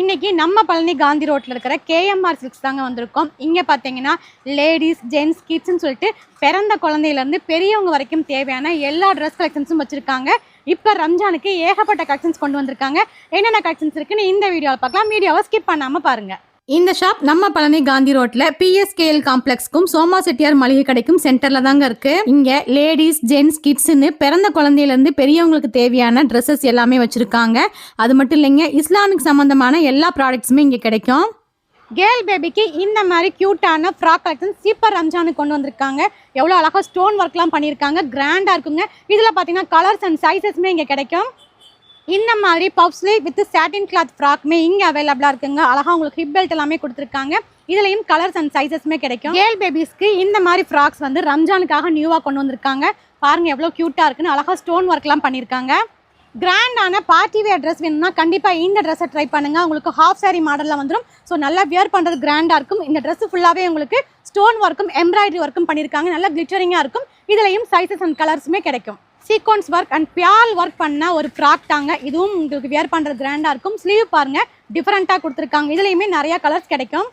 இன்னைக்கு நம்ம பழனி காந்தி ரோட்ல இருக்கிற KMR சில்க்ஸ் தாங்க வந்திருக்கோம். இங்க பாத்தீங்கன்னா லேடிஸ், ஜென்ஸ், கிட்ஸ்னு சொல்லிட்டு பிறந்த குழந்தையில இருந்து பெரியவங்க வரைக்கும் தேவையான எல்லா ட்ரெஸ் கலெக்ஷன்ஸும் வச்சிருக்காங்க. இப்போ ரம்ஜானுக்கு ஏகப்பட்ட கலெக்ஷன்ஸ் கொண்டு வந்திருக்காங்க. என்னென்ன கலெக்ஷன்ஸ் இருக்குன்னு இந்த வீடியோவில் பார்க்கலாம். வீடியோவை ஸ்கிப் பண்ணாம பாருங்க. இந்த ஷாப் நம்ம பழனி காந்தி ரோட்ல PSKL காம்ப்ளெக்ஸ்க்கும் சோமா செட்டியார் மளிகை கடைக்கும் சென்டர்ல தாங்க இருக்கு. இங்க லேடிஸ், ஜென்ஸ், கிட்ஸ்னு பிறந்த குழந்தையில இருந்து பெரியவங்களுக்கு தேவையான ட்ரெஸ்ஸஸ் எல்லாமே வச்சிருக்காங்க. அது மட்டும் இல்லைங்க, இஸ்லாமிக் சம்பந்தமான எல்லா ப்ராடக்ட்ஸுமே இங்க கிடைக்கும். கேர்ள் பேபிக்கு இந்த மாதிரி கியூட்டான ஃப்ராக் கலெக்ஷன் சூப்பர் ரம்ஜானுக்கு கொண்டு வந்திருக்காங்க. எவ்வளோ அழகாக ஸ்டோன் ஒர்க்லாம் பண்ணியிருக்காங்க, கிராண்டாக இருக்குங்க. இதில் பார்த்தீங்கன்னா கலர்ஸ் அண்ட் சைஸஸ்மே இங்கே கிடைக்கும். இந்த மாதிரி puff sleeve with satin cloth ஃப்ராக்மே இங்கே அவைலபிளாக இருக்குங்க. அழகாக உங்களுக்கு ஹிப் பெல்ட் எல்லாமே கொடுத்துருக்காங்க. இதுலேயும் கலர்ஸ் அண்ட் சைஸஸ்மே கிடைக்கும். கேர்ள் பேபிஸ்க்கு இந்த மாதிரி ஃப்ராக்ஸ் வந்து ரம்ஜானுக்காக நியூவாக கொண்டு வந்திருக்காங்க. பாருங்கள் எவ்வளோ க்யூட்டாக இருக்குன்னு, அழகாக ஸ்டோன் ஒர்க்லாம் பண்ணியிருக்காங்க. கிராண்டான பார்ட்டி வேர் ட்ரெஸ் வேணும்னா கண்டிப்பாக இந்த ட்ரெஸ்ஸை ட்ரை பண்ணுங்கள். உங்களுக்கு ஹாஃப் சாரி மாடலில் வந்துடும். ஸோ நல்லா வியர் பண்ணுறது கிராண்டாக இருக்கும். இந்த ட்ரெஸ் ஃபுல்லாகவே உங்களுக்கு ஸ்டோன் ஒர்க்கும் எம்ப்ராய்டரி ஒர்க்கும் பண்ணியிருக்காங்க. நல்லா கிளிட்டரிங்காக இருக்கும். இதுலேயும் சைஸஸ் அண்ட் கலர்ஸுமே கிடைக்கும். Sequence work and Piyal work பண்ண ஒரு ஃப்ராக் தாங்க. இதுவும் உங்களுக்கு வியர் பண்ணுறது கிராண்டாக இருக்கும். ஸ்லீவ் பாருங்கள் டிஃப்ரெண்ட்டாக கொடுத்துருக்காங்க. இதுலேயுமே நிறையா கலர்ஸ் கிடைக்கும்.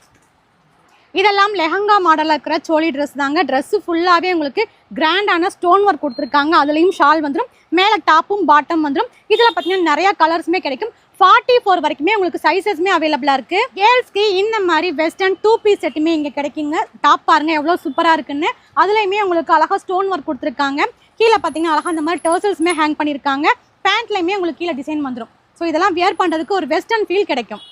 இதெல்லாம் லெஹங்கா மாடலில் இருக்கிற சோலி ட்ரெஸ் தாங்க. ட்ரெஸ்ஸு ஃபுல்லாகவே உங்களுக்கு கிராண்டான ஸ்டோன் ஒர்க் கொடுத்துருக்காங்க. அதுலேயும் ஷால் வந்துடும், மேலே டாப்பும் பாட்டம் வந்துடும். இதில் பார்த்தீங்கன்னா நிறையா கலர்ஸுமே கிடைக்கும். 44 வரைக்குமே உங்களுக்கு சைஸஸ்மே அவைலபிளாக இருக்குது. கேர்ள்ஸ்க்கு இந்த மாதிரி வெஸ்டர்ன் 2 பீஸ் செட்டுமே இங்கே கிடைக்குங்க. டாப் பாருங்கள் எவ்வளோ சூப்பராக இருக்குன்னு. அதுலேயுமே உங்களுக்கு அழகாக ஸ்டோன் ஒர்க் கொடுத்துருக்காங்க. கீழே பார்த்தீங்கன்னா அழகாக இந்த மாதிரி டர்சல்ஸுமே ஹேங் பண்ணியிருக்காங்க. பேண்ட்லையுமே உங்களுக்கு கீழே டிசைன் வந்துடும். ஸோ இதெல்லாம் வியர் பண்ணுறதுக்கு ஒரு வெஸ்டர்ன் ஃபீல் கிடைக்கும்.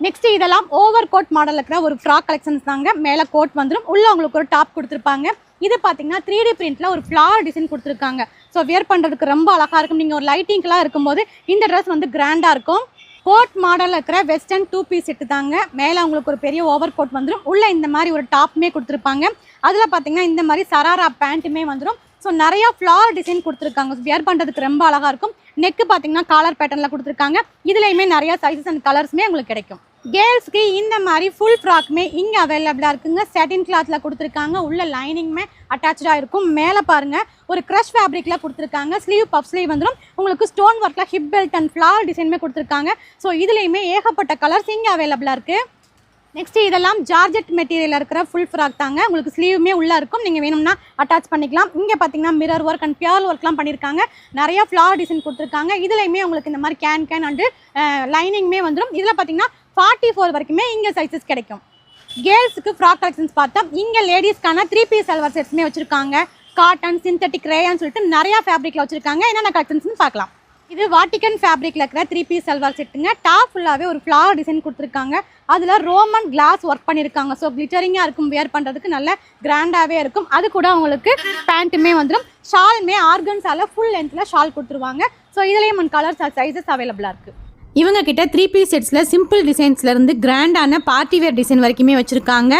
நெக்ஸ்ட் இதெல்லாம் ஓவர் கோட் மாடல் இருக்கிற ஒரு ஃப்ராக் கலெக்ஷன்ஸ் தாங்க. மேலே கோட் வந்துடும், உள்ளே உங்களுக்கு ஒரு டாப் கொடுத்துருப்பாங்க. இது பார்த்தீங்கன்னா 3D பிரிண்ட்டில் ஒரு ஃப்ளார் டிசைன் கொடுத்துருக்காங்க. ஸோ வியர் பண்ணுறதுக்கு ரொம்ப அழகாக இருக்கும். நீங்கள் ஒரு லைட்டிங்லாம் இருக்கும்போது இந்த ட்ரெஸ் வந்து கிராண்டாக இருக்கும். கோட் மாடலில் இருக்கிற வெஸ்டர்ன் 2 பீஸ் செட்டு தாங்க. மேலே உங்களுக்கு ஒரு பெரிய ஓவர் கோட் வந்துடும், உள்ளே இந்த மாதிரி ஒரு டாப்புமே கொடுத்துருப்பாங்க. அதில் பார்த்தீங்கன்னா இந்த மாதிரி சராரா பேண்ட்டுமே வந்துடும். ஸோ நிறையா ஃப்ளார் டிசைன் கொடுத்துருக்காங்க. வியர் பண்ணுறதுக்கு ரொம்ப அழகாக இருக்கும். நெக்கு பார்த்தீங்கன்னா காலர் பேட்டர்னில் கொடுத்துருக்காங்க. இதுலேயுமே நிறையா சைஸஸ் அண்ட் கலர்ஸுமே உங்களுக்கு கிடைக்கும். கேர்ள்ஸ்க்கு இந்த மாதிரி ஃபுல் ஃப்ராக்குமே இங்கே அவைலபிளாக இருக்குங்க. சாட்டின் கிளாத்தில் கொடுத்துருக்காங்க. உள்ள லைனிங்குமே அட்டாச்சாக இருக்கும். மேலே பாருங்கள் ஒரு க்ரஷ் ஃபேப்ரிக்கில் கொடுத்துருக்காங்க. ஸ்லீவ் பஃப் ஸ்லீவ் வந்துடும். உங்களுக்கு ஸ்டோன் ஒர்க்கில் ஹிப் பெல்ட் அண்ட் ஃப்ளார் டிசைனுமே கொடுத்துருக்காங்க. ஸோ இதுலேயுமே ஏகப்பட்ட கலர்ஸ் இங்கே அவைலபிளாக இருக்குது. நெக்ஸ்ட் இதெல்லாம் ஜார்ஜெட் மெட்டீரியலில் இருக்கிற ஃபுல் ஃப்ராக் தாங்க. உங்களுக்கு ஸ்லீவுமே உள்ளே இருக்கும், நீங்கள் வேணும்னா அட்டாச் பண்ணிக்கலாம். இங்கே பார்த்தீங்கன்னா மிரர் ஒர்க் அண்ட் பியர் ஒர்க்லாம் பண்ணியிருக்காங்க. நிறையா ஃப்ளார் டிசைன் கொடுத்துருக்காங்க. இதுலையுமே உங்களுக்கு இந்த மாதிரி கேன் அண்டு லைனிங்குமே வந்துடும். இதில் பார்த்தீங்கன்னா 44 வரைக்குமே இங்கே சைஸஸ் கிடைக்கும். கேர்ள்ஸுக்கு ஃப்ராக் கலெக்ஷன்ஸ் பார்த்தா இங்கே லேடிஸ்க்கான 3 பீஸ் சல்வார் செட்ஸுமே வச்சுருக்காங்க. காட்டன், சிந்தட்டிக், ரேயான்னு சொல்லிட்டு நிறையா ஃபேப்ரிக்கில் வச்சுருக்காங்க. என்னென்ன கலெக்ஷன்ஸ்னு பார்க்கலாம். இது வாட்டிகன் ஃபேப்ரிக்கில் இருக்கிற 3 பீஸ் சல்வார் செட்டுங்க. டாப் ஃபுல்லாகவே ஒரு ஃப்ளார் டிசைன் கொடுத்துருக்காங்க. அதில் ரோமன் கிளாஸ் ஒர்க் பண்ணியிருக்காங்க. ஸோ கிளிட்டரிங்காக இருக்கும், வியர் பண்ணுறதுக்கு நல்ல கிராண்டாகவே இருக்கும். அது கூட உங்களுக்கு பேண்ட்டுமே வந்துடும். ஷாலுமே ஆர்கன்ஸால் ஃபுல் லென்த்தில் ஷால் கொடுத்துருவாங்க. ஸோ இதுலேயும் கலர்ஸ் சைஸஸ் அவைலபிளாக இருக்குது. இவங்க கிட்ட 3 பீஸ் செட்ஸில் சிம்பிள் டிசைன்ஸ்லேருந்து கிராண்டான பார்ட்டி வேர் டிசைன் வரைக்குமே வச்சுருக்காங்க.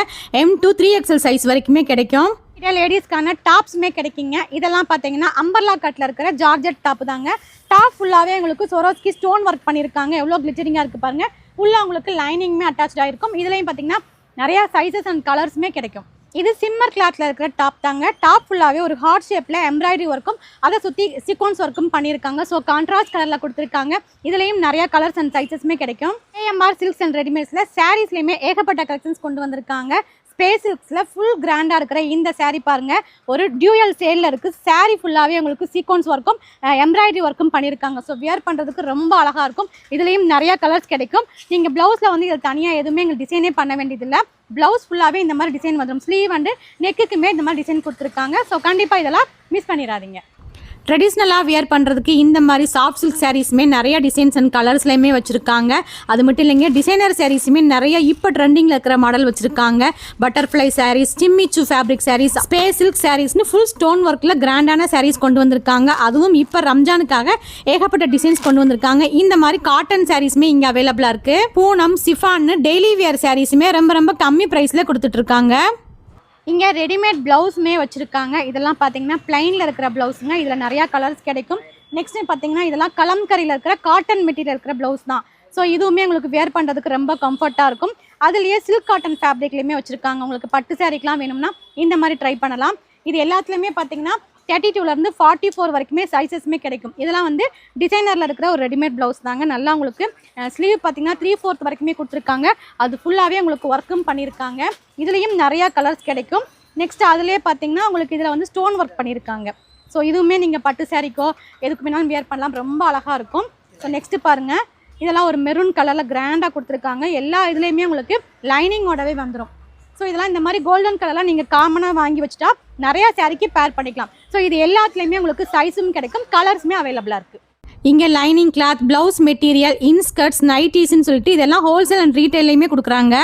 M to 3XL சைஸ் வரைக்குமே கிடைக்கும். இதே லேடிஸ்க்கான டாப்ஸுமே கிடைக்குங்க. இதெல்லாம் பார்த்தீங்கன்னா அம்பர்லா கட்டில் இருக்கிற ஜார்ஜெட் டாப்பு தாங்க. டாப் ஃபுல்லாகவே உங்களுக்கு சொரோஸ்கி ஸ்டோன் ஒர்க் பண்ணியிருக்காங்க. எவ்வளோ கிளிட்டரிங்காக இருக்குது பாருங்கள். உள்ளே உங்களுக்கு லைனிங்குமே அட்டாச்சாக இருக்கும். இதுலேயும் பார்த்தீங்கன்னா நிறையா சைஸஸ் அண்ட் கலர்ஸுமே கிடைக்கும். இது சிம்மர் கிளாத்தில் இருக்கிற டாப் தாங்க. டாப் ஃபுல்லாகவே ஒரு ஹார்ட் ஷேப்பில் எம்ப்ராய்டரி ஒர்க்கும் அதை சுற்றி சீக்வன்ஸ் ஒர்க்கும் பண்ணியிருக்காங்க. ஸோ கான்ட்ராஸ்ட் கலரில் கொடுத்துருக்காங்க. இதுலேயும் நிறையா கலர்ஸ் அண்ட் சைஸஸ்மே கிடைக்கும். KMR சில்க்ஸ் அண்ட் ரெடிமேட்ஸில் சாரீஸ்லேயுமே ஏகப்பட்ட கலெக்ஷன்ஸ் கொண்டு வந்திருக்காங்க. ஸ்பேஸ் சில்க்ஸில் ஃபுல் கிராண்டாக இருக்கிற இந்த சாரீ பாருங்கள், ஒரு டியூயல் சேலில் இருக்குது. சாரீ ஃபுல்லாகவே உங்களுக்கு சீக்வன்ஸ் ஒர்க்கும் எம்ப்ராய்டரி ஒர்க்கும் பண்ணியிருக்காங்க. ஸோ வியர் பண்ணுறதுக்கு ரொம்ப அழகாக இருக்கும். இதுலேயும் நிறையா கலர்ஸ் கிடைக்கும். நீங்கள் ப்ளவுஸில் வந்து இதில் தனியாக எதுவுமே எங்களுக்கு டிசைனே பண்ண வேண்டியதில்லை. ப்ளவுஸ் ஃபுல்லாகவே இந்த மாதிரி டிசைன் வந்துடும். ஸ்லீவ் அண்டு நெக்குக்குமே இந்த மாதிரி டிசைன் கொடுத்துருக்காங்க. ஸோ கண்டிப்பாக இதெல்லாம் மிஸ் பண்ணிடாதீங்க. ட்ரெடிஷ்னலாக வியர் பண்ணுறதுக்கு இந்த மாதிரி சாஃப்ட் சில்க் சாரீஸுமே நிறைய டிசைன்ஸ் அண்ட் கலர்ஸ்லையுமே வச்சுருக்காங்க. அது மட்டும் இல்லைங்க, டிசைனர் சாரீஸுமே நிறைய இப்போ ட்ரெண்டிங்கில் இருக்கிற மாடல் வச்சுருக்காங்க. பட்டர்ஃப்ளை சாரீஸ், சிம்மிச்சு ஃபேப்ரிக் சாரீஸ், ஸ்பேஸ் சில்க் சாரீஸ்னு ஃபுல் ஸ்டோன் ஒர்க்கில் கிராண்டான சாரீஸ் கொண்டு வந்திருக்காங்க. அதுவும் இப்போ ரம்ஜானுக்காக ஏகப்பட்ட டிசைன்ஸ் கொண்டு வந்திருக்காங்க. இந்த மாதிரி காட்டன் சாரீஸுமே இங்கே அவைலபிளாக இருக்குது. பூனம், சிஃபான்னு டெய்லி வியர் சாரீஸுமே ரொம்ப கம்மி ப்ரைஸில் கொடுத்துட்ருக்காங்க. இங்கே ரெடிமேட் ப்ளவுஸுமே வச்சுருக்காங்க. இதெல்லாம் பார்த்தீங்கன்னா ப்ளைனில் இருக்கிற ப்ளவுஸுங்க. இதில் நிறையா கலர்ஸ் கிடைக்கும். நெக்ஸ்ட்டு பார்த்தீங்கன்னா இதெல்லாம் கலம்கரியில் இருக்கிற காட்டன் மெட்டீரியல் இருக்கிற ப்ளவுஸ் தான். ஸோ இதுவுமே உங்களுக்கு வியர் பண்ணுறதுக்கு ரொம்ப கம்ஃபர்ட்டாக இருக்கும். அதுலேயே சில்க் காட்டன் ஃபேப்ரிக்லேயுமே வச்சுருக்காங்க. உங்களுக்கு பட்டு சாரீக்கெலாம் வேணும்னா இந்த மாதிரி ட்ரை பண்ணலாம். இது எல்லாத்துலேயுமே பார்த்தீங்கன்னா 32 44 வரைக்குமே சைஸஸ்மே கிடைக்கும். இதெல்லாம் வந்து டிசைனரில் இருக்கிற ஒரு ரெடிமேட் ப்ளவுஸ் தாங்க. நல்லா உங்களுக்கு ஸ்லீவ் பார்த்தீங்கன்னா 3/4 வரைக்குமே கொடுத்துருக்காங்க. அது ஃபுல்லாகவே உங்களுக்கு ஒர்க்கும் பண்ணியிருக்காங்க. இதுலேயும் நிறையா கலர்ஸ் கிடைக்கும். நெக்ஸ்ட் அதிலே பார்த்தீங்கன்னா உங்களுக்கு இதில் வந்து ஸ்டோன் ஒர்க் பண்ணியிருக்காங்க. ஸோ இதுவுமே நீங்கள் பட்டு சாரிக்கோ எதுக்கு வேணாலும் வியர் பண்ணலாம், ரொம்ப அழகாக இருக்கும். ஸோ நெக்ஸ்ட்டு பாருங்கள், இதெல்லாம் ஒரு மெரூன் கலரில் கிராண்டாக கொடுத்துருக்காங்க. எல்லா இதுலேயுமே உங்களுக்கு லைனிங்கோடவே வந்துடும். ஸோ இதெல்லாம் இந்த மாதிரி கோல்டன் கலர்லாம் நீங்கள் காமனாக வாங்கி வச்சுட்டா நிறையா சாரிக்கு பேர் பண்ணிக்கலாம். ஸோ இது எல்லாத்துலேயுமே உங்களுக்கு சைஸும் கிடைக்கும், கலர்ஸுமே அவைலபிளாக இருக்குது. இங்கே lining cloth, blouse material, inskirts, நைட்டிஸ்ன்னு சொல்லிட்டு இதெல்லாம் ஹோல்சேல் அண்ட் ரீட்டைல்லையுமே கொடுக்குறாங்க.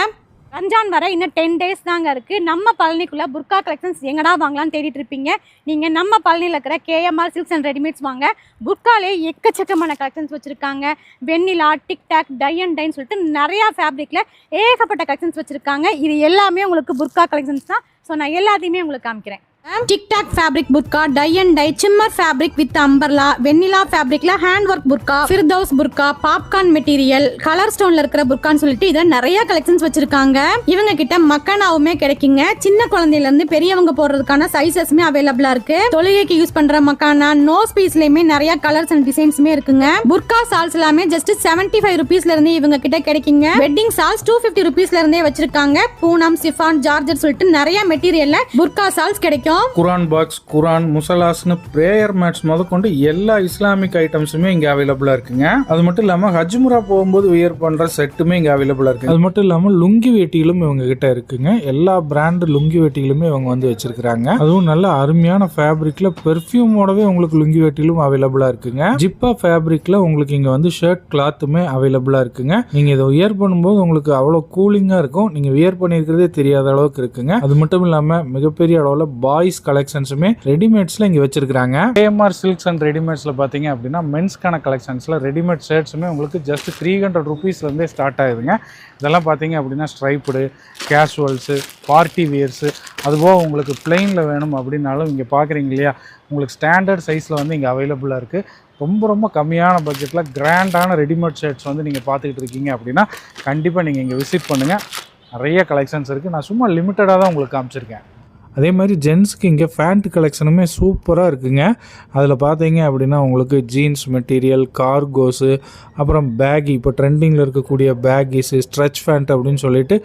ரம்ஜான் வர இன்னும் 10 days தாங்க இருக்குது. நம்ம பழனிக்குள்ளே புர்கா கலெக்ஷன்ஸ் எங்கடா வாங்கலான்னு தேடிட்டு இருப்பீங்க. நீங்கள் நம்ம பழனியில் இருக்கிற கேஎம்ஆர் சில்க்ஸ் அண்ட் ரெடிமேட்ஸ் வாங்க. புர்காலே எக்கச்சக்கமான கலெக்ஷன்ஸ் வச்சுருக்காங்க. வெண்ணிலா, டிக்டாக், டை அண்ட் டைன்னு சொல்லிட்டு நிறையா ஃபேப்ரிக்கில் ஏகப்பட்ட கலெக்ஷன்ஸ் வச்சுருக்காங்க. இது எல்லாமே உங்களுக்கு புர்கா கலெக்ஷன்ஸ் தான். ஸோ நான் எல்லாத்தையுமே உங்களுக்கு காமிக்கிறேன். டிக்டாக் ஃபேப்ரிக் புர்கா, tie and dye, simmer fabric with umbrella, வெண்ணிலா ஃபேப்ரிக்ல ஹேண்ட் ஒர்க் புர்கா, ஃபிர்தௌஸ் புர்கா, பாப்கார்ன் மெட்டீரியல், கலர் ஸ்டோன்ல இருக்கிற புர்கான்னு சொல்லிட்டு இதை நிறைய கலெக்ஷன்ஸ் வச்சிருக்காங்க. இவங்க கிட்ட மக்கானாவுமே கிடைக்குங்க. சின்ன குழந்தையில இருந்து பெரியவங்க போடுறதுக்கான சைசஸ்மே அவைலபிளா இருக்கு. தொழுகைக்கு யூஸ் பண்ற மக்கானா, நோஸ் பீஸ்லயுமே நிறைய கலர்ஸ் அண்ட் டிசைன்ஸ்மே இருக்குங்க. புர்கா சால்ஸ் எல்லாமே ஜஸ்ட் 75 rupeesல இருந்து இவங்க கிட்ட கிடைக்குங்க. வெட்டிங் சால்ஸ் 250 rupeesல இருந்தே வச்சிருக்காங்க. பூனம், சிஃபான், ஜார்ஜெட் சொல்லிட்டு நிறைய மெட்டீரியல்ல புர்கா சால்ஸ் கிடைக்கும். குரான் பாக்ஸ், குரான், முசலாஸ்னு பிரேயர் மேட்ஸ் முதற்கொண்டு எல்லா இஸ்லாமிக் ஐட்டம்ஸுமே இங்க அவைலபிளா இருக்குங்க. அது மட்டும் இல்லாம ஹஜ்முரா போகும்போது வியர் பண்ற செட்டுமே இங்க அவைலபிளா இருக்கு. அது மட்டும் இல்லாம லுங்கி வேட்டிகளும் இவங்க கிட்ட இருக்குங்க. எல்லா பிராண்ட் லுங்கி வேட்டிகளுமே இவங்க வந்து வச்சிருக்காங்க. அதுவும் நல்ல அருமையான ஃபேப்ரிக்ல பெர்ஃபியூமோடவே உங்களுக்கு லுங்கி வேட்டிலும் அவைலபிளா இருக்குங்க. ஜிப்பா ஃபேப்ரிக்ல உங்களுக்கு இங்க வந்து ஷர்ட் கிளாத்துமே அவைலபிளா இருக்குங்க. நீங்க இதை வியர் பண்ணும்போது உங்களுக்கு அவ்வளவு கூலிங்கா இருக்கும். நீங்க வியர் பண்ணிருக்கிறதே தெரியாத அளவுக்கு இருக்குங்க. அது மட்டும் இல்லாம மிகப்பெரிய அளவுல பாய்ஸ் கலெக்ஷன்ஸுமே ரெடிமேட்ஸ்ல இங்க வச்சிருக்காங்க. கேஎம்ஆர் சில்க்ஸ் அண்ட் ரெடிமேட்ஸ்ல பாத்தீங்க அப்படின்னா மென்ஸ்க்கான கலெக்ஷன்ஸ்ல ரெடிமேட் ஷர்ட்ஸுமே உங்களுக்கு ஜஸ்ட் 300 rupeesல இருந்தே ஸ்டார்ட் ஆகுதுங்க. இதெல்லாம் பாத்தீங்க அப்படின்னா ஸ்ட்ரைப்டு, கேஷுவல்ஸு, பார்ட்டி வியர்ஸு, அதுபோக உங்களுக்கு பிளெயினில் வேணும் அப்படின்னாலும் இங்கே பார்க்குறீங்க இல்லையா, உங்களுக்கு ஸ்டாண்டர்ட் சைஸில் வந்து இங்கே அவைலபிளாக இருக்குது. ரொம்ப ரொம்ப கம்மியான பட்ஜெட்டில் கிராண்டான ரெடிமேட் ஷர்ட்ஸ் வந்து நீங்கள் பார்த்துக்கிட்டு இருக்கீங்க அப்படின்னா கண்டிப்பாக நீங்கள் இங்கே விசிட் பண்ணுங்கள். நிறைய கலெக்ஷன்ஸ் இருக்குது. நான் சும்மா லிமிட்டடாக தான் உங்களுக்கு காமிச்சிருக்கேன். அதே மாதிரி ஜென்ஸுக்கு இங்கே ஃபேண்ட் கலெக்ஷனுமே சூப்பராக இருக்குங்க. அதில் பார்த்தீங்க அப்படின்னா உங்களுக்கு ஜீன்ஸ் மெட்டீரியல், கார்கோஸு, அப்புறம் பேகி, இப்போ ட்ரெண்டிங்கில் இருக்கக்கூடிய பேகிஸு, ஸ்ட்ரெச் ஃபேண்ட் அப்படின்னு சொல்லிட்டு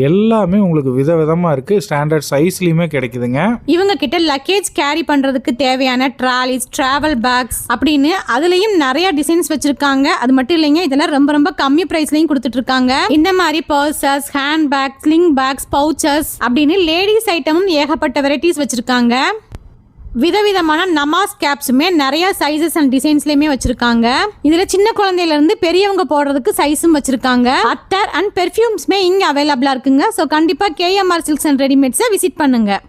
எல்லாமே உங்களுக்கு விதவிதமாக இருக்குது. ஸ்டாண்டர்ட் சைஸ்லையுமே கிடைக்குதுங்க. இவங்க கிட்ட லக்கேஜ் கேரி பண்ணுறதுக்கு தேவையான ட்ராலிஸ், ட்ராவல் பேக்ஸ் அப்படின்னு அதுலேயும் நிறைய டிசைன்ஸ் வச்சுருக்காங்க. அது மட்டும் இல்லைங்க, இதெல்லாம் ரொம்ப ரொம்ப கம்மி ப்ரைஸ்லையும் கொடுத்துட்டு இருக்காங்க. இந்த மாதிரி purses, hand bag, sling bags, pouches அப்படின்னு லேடிஸ் ஐட்டமும் ஏகப்பட்ட வெரைட்டிஸ் வச்சிருக்காங்க. விதவிதமான நமாஸ் கேப்ஸுமே நிறைய சைஸஸ் அண்ட் டிசைன்ஸ்லயுமே வச்சிருக்காங்க. இதுல சின்ன குழந்தையில இருந்து பெரியவங்க போடுறதுக்கு சைஸும் வச்சிருக்காங்க. அத்தர் அண்ட் பெர்ஃபியூம்ஸ்மே இங்க அவைலபிளா இருக்குங்க. ஸோ கண்டிப்பா கேஎம்ஆர் சில்க்ஸ் அண்ட் ரெடிமேட்ஸை விசிட் பண்ணுங்க.